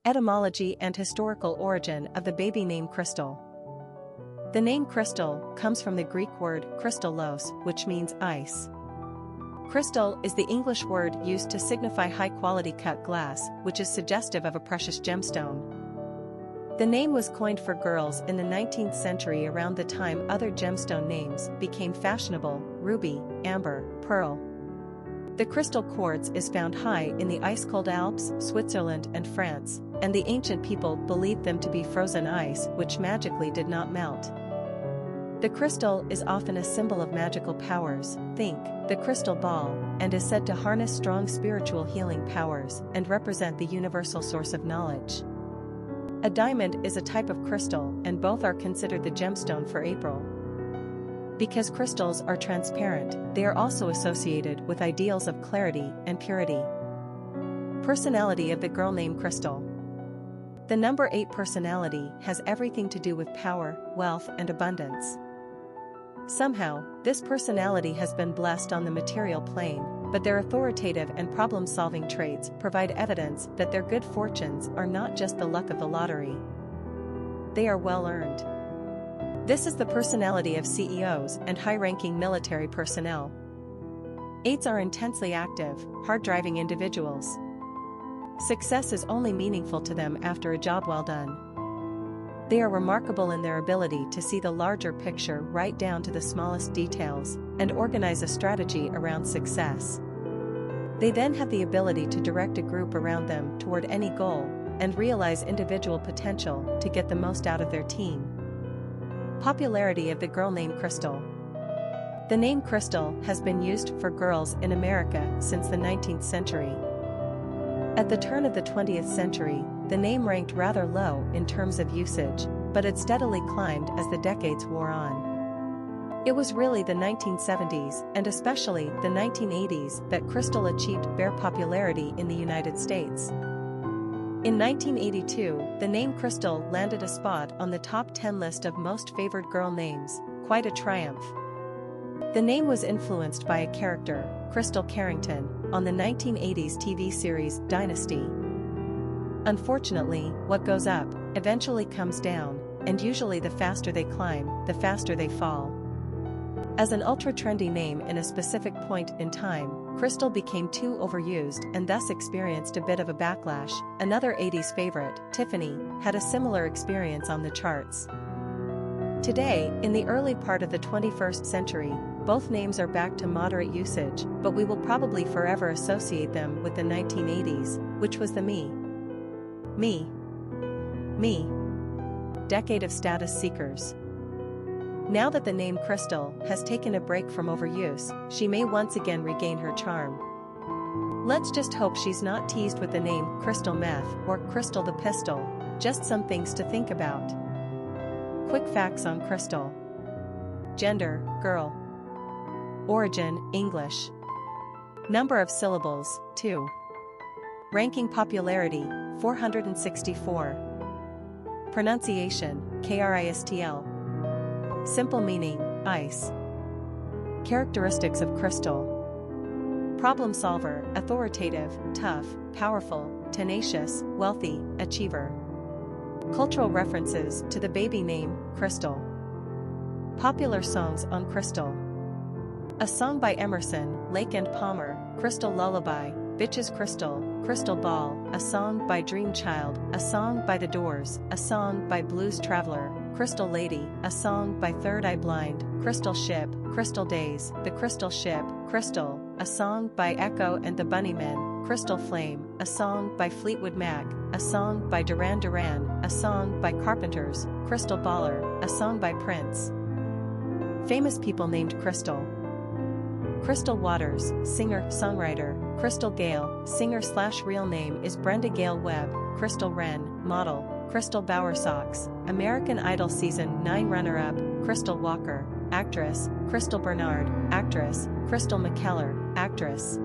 Etymology and historical origin of the baby name crystal. The name crystal comes from the Greek word krystallos, which means ice. Crystal is the English word used to signify high-quality cut glass, which is suggestive of a precious gemstone. The name was coined for girls in the 19th century around the time other gemstone names became fashionable: ruby, amber, pearl. The crystal quartz is found high in the ice-cold Alps, Switzerland and France, and the ancient people believed them to be frozen ice which magically did not melt. The crystal is often a symbol of magical powers, think the crystal ball, and is said to harness strong spiritual healing powers and represent the universal source of knowledge. A diamond is a type of crystal, and both are considered the gemstone for April. Because crystals are transparent, they are also associated with ideals of clarity and purity. Personality of the girl named Crystal. The number 8 personality has everything to do with power, wealth and abundance. Somehow, this personality has been blessed on the material plane, but their authoritative and problem-solving traits provide evidence that their good fortunes are not just the luck of the lottery. They are well-earned. This is the personality of CEOs and high-ranking military personnel. 8s are intensely active, hard-driving individuals. Success is only meaningful to them after a job well done. They are remarkable in their ability to see the larger picture right down to the smallest details, and organize a strategy around success. They then have the ability to direct a group around them toward any goal, and realize individual potential to get the most out of their team. Popularity of the girl named Crystal. The name Crystal has been used for girls in America since the 19th century. At the turn of the 20th century, the name ranked rather low in terms of usage, but it steadily climbed as the decades wore on. It was really the 1970s, and especially the 1980s, that Crystal achieved bare popularity in the United States. In 1982, the name Crystal landed a spot on the top 10 list of most favored girl names, quite a triumph. The name was influenced by a character, Crystal Carrington, on the 1980s TV series Dynasty. Unfortunately, what goes up eventually comes down, and usually the faster they climb, the faster they fall. As an ultra-trendy name in a specific point in time, Crystal became too overused and thus experienced a bit of a backlash. Another 80s favorite, Tiffany, had a similar experience on the charts. Today, in the early part of the 21st century, both names are back to moderate usage, but we will probably forever associate them with the 1980s, which was the me decade of status seekers. Now that the name Crystal has taken a break from overuse, she may once again regain her charm. Let's just hope she's not teased with the name Crystal Meth or Crystal the Pistol. Just some things to think about. Quick facts on Crystal. Gender, girl. Origin, English. Number of syllables, 2. Ranking popularity, 464. Pronunciation, Kristl. Simple meaning, ice. Characteristics of crystal. Problem solver, authoritative, tough, powerful, tenacious, wealthy, achiever. Cultural references to the baby name, Crystal. Popular songs on Crystal. A song by Emerson, Lake and Palmer, Crystal Lullaby, Bitches Crystal, Crystal Ball, a song by Dream Child, a song by The Doors, a song by Blues Traveler, Crystal Lady, a song by Third Eye Blind, Crystal Ship, Crystal Days, The Crystal Ship, Crystal, a song by Echo and the Bunnymen, Crystal Flame, a song by Fleetwood Mac, a song by Duran Duran, a song by Carpenters, Crystal Baller, a song by Prince. Famous people named Crystal. Crystal Waters, singer-songwriter. Crystal Gale, singer/real name is Brenda Gale Webb. Crystal Wren, model. Crystal Bowersox, American Idol Season 9 runner-up. Crystal Walker, actress. Crystal Bernard, actress. Crystal McKellar, actress.